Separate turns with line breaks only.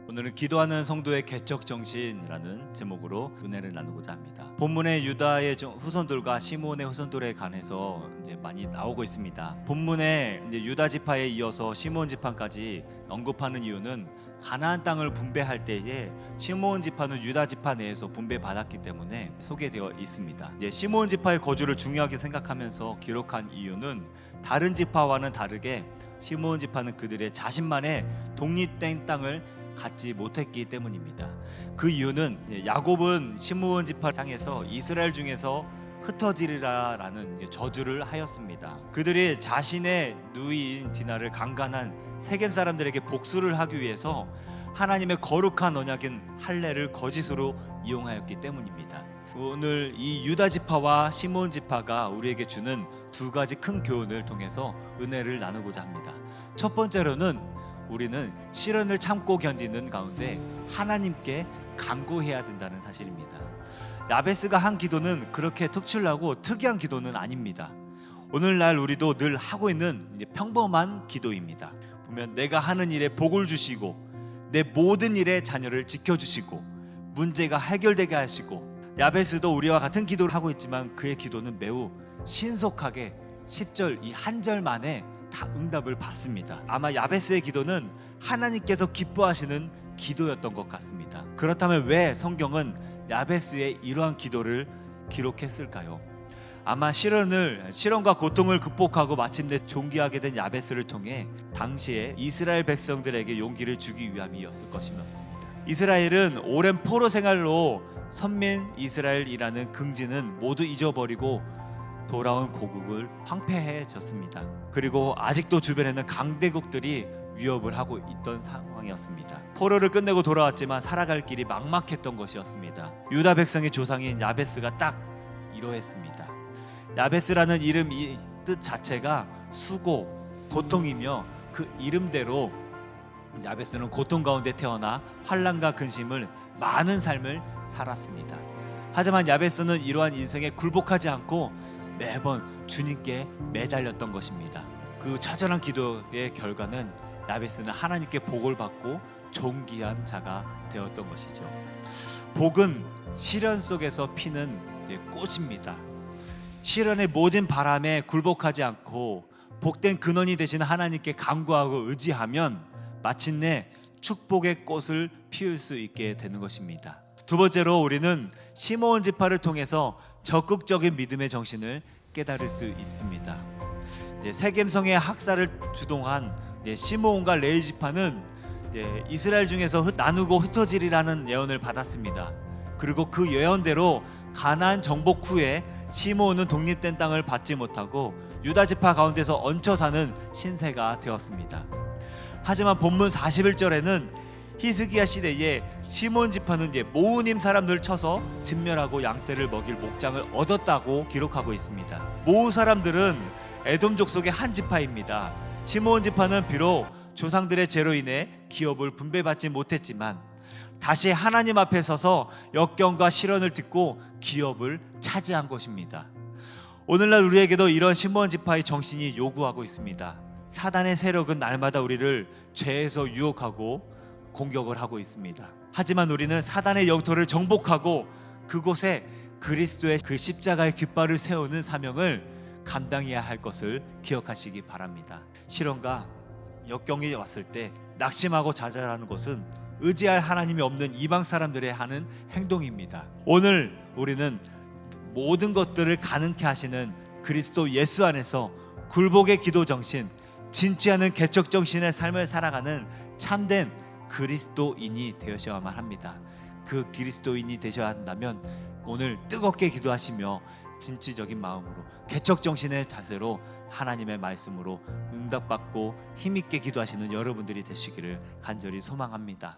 오늘은 기도하는 성도의 개척 정신이라는 제목으로 은혜를 나누고자 합니다. 본문의 유다의 후손들과 시므온의 후손들에 관해서 이제 많이 나오고 있습니다. 본문에 이제 유다 지파에 이어서 시므온 지파까지 언급하는 이유는 가나안 땅을 분배할 때에 시므온 지파는 유다 지파 내에서 분배받았기 때문에 소개되어 있습니다. 이제 시므온 지파의 거주를 중요하게 생각하면서 기록한 이유는 다른 지파와는 다르게 시므온 지파는 그들의 자신만의 독립된 땅을 갖지 못했기 때문입니다. 그 이유는 야곱은 시므온 지파를 향해서 이스라엘 중에서 흩어지리라라는 저주를 하였습니다. 그들이 자신의 누이인 디나를 강간한 세겜 사람들에게 복수를 하기 위해서 하나님의 거룩한 언약인 할례를 거짓으로 이용하였기 때문입니다. 오늘 이 유다 지파와 시므온 지파가 우리에게 주는 두 가지 큰 교훈을 통해서 은혜를 나누고자 합니다. 첫 번째로는 우리는 시련을 참고 견디는 가운데 하나님께 간구해야 된다는 사실입니다. 야베스가 한 기도는 그렇게 특출나고 특이한 기도는 아닙니다. 오늘날 우리도 늘 하고 있는 평범한 기도입니다. 보면 내가 하는 일에 복을 주시고 내 모든 일에 자녀를 지켜주시고 문제가 해결되게 하시고, 야베스도 우리와 같은 기도를 하고 있지만 그의 기도는 매우 신속하게 10절 이 한 절 만에 다 응답을 받습니다. 아마 야베스의 기도는 하나님께서 기뻐하시는 기도였던 것 같습니다. 그렇다면 왜 성경은 야베스의 이러한 기도를 기록했을까요? 아마 시련과 고통을 극복하고 마침내 존귀하게 된 야베스를 통해 당시에 이스라엘 백성들에게 용기를 주기 위함이었을 것이었습니다. 이스라엘은 오랜 포로 생활로 선민 이스라엘이라는 긍지는 모두 잊어버리고 돌아온 고국을 황폐해졌습니다. 그리고 아직도 주변에는 강대국들이 위협을 하고 있던 상황이었습니다. 포로를 끝내고 돌아왔지만 살아갈 길이 막막했던 것이었습니다. 유다 백성의 조상인 야베스가 딱 이러했습니다. 야베스라는 이름의 뜻 자체가 수고, 고통이며 그 이름대로 야베스는 고통 가운데 태어나 환난과 근심을 많은 삶을 살았습니다. 하지만 야베스는 이러한 인생에 굴복하지 않고 매번 주님께 매달렸던 것입니다. 그 처절한 기도의 결과는 야베스는 하나님께 복을 받고 존귀한 자가 되었던 것이죠. 복은 시련 속에서 피는 꽃입니다. 시련의 모진 바람에 굴복하지 않고 복된 근원이 되신 하나님께 간구하고 의지하면 마침내 축복의 꽃을 피울 수 있게 되는 것입니다. 두 번째로 우리는 시므온 지파를 통해서 적극적인 믿음의 정신을 깨달을 수 있습니다. 세겜성의 학살을 주동한 시므온과 레위 지파는 이스라엘 중에서 나누고 흩어지리라는 예언을 받았습니다. 그리고 그 예언대로 가나안 정복 후에 시므온은 독립된 땅을 받지 못하고 유다 지파 가운데서 얹혀 사는 신세가 되었습니다. 하지만 본문 41절에는 히스기야 시대에 시므온 지파는 모우님 사람들을 쳐서 진멸하고 양떼를 먹일 목장을 얻었다고 기록하고 있습니다. 모우 사람들은 에돔 족속의 한 지파입니다. 시므온 지파는 비록 조상들의 죄로 인해 기업을 분배받지 못했지만 다시 하나님 앞에 서서 역경과 시련을 딛고 기업을 차지한 것입니다. 오늘날 우리에게도 이런 시므온 지파의 정신이 요구하고 있습니다. 사단의 세력은 날마다 우리를 죄에서 유혹하고 공격을 하고 있습니다. 하지만 우리는 사단의 영토를 정복하고 그곳에 그리스도의 그 십자가의 깃발을 세우는 사명을 감당해야 할 것을 기억하시기 바랍니다. 시련과 역경이 왔을 때 낙심하고 좌절하는 것은 의지할 하나님이 없는 이방 사람들의 하는 행동입니다. 오늘 우리는 모든 것들을 가능케 하시는 그리스도 예수 안에서 굴복의 기도 정신, 진취하는 개척 정신의 삶을 살아가는 참된 그리스도인이 되셔야만 합니다. 그 그리스도인이 되셔야 한다면 오늘 뜨겁게 기도하시며 진취적인 마음으로 개척 정신의 자세로 하나님의 말씀으로 응답받고 힘있게 기도하시는 여러분들이 되시기를 간절히 소망합니다.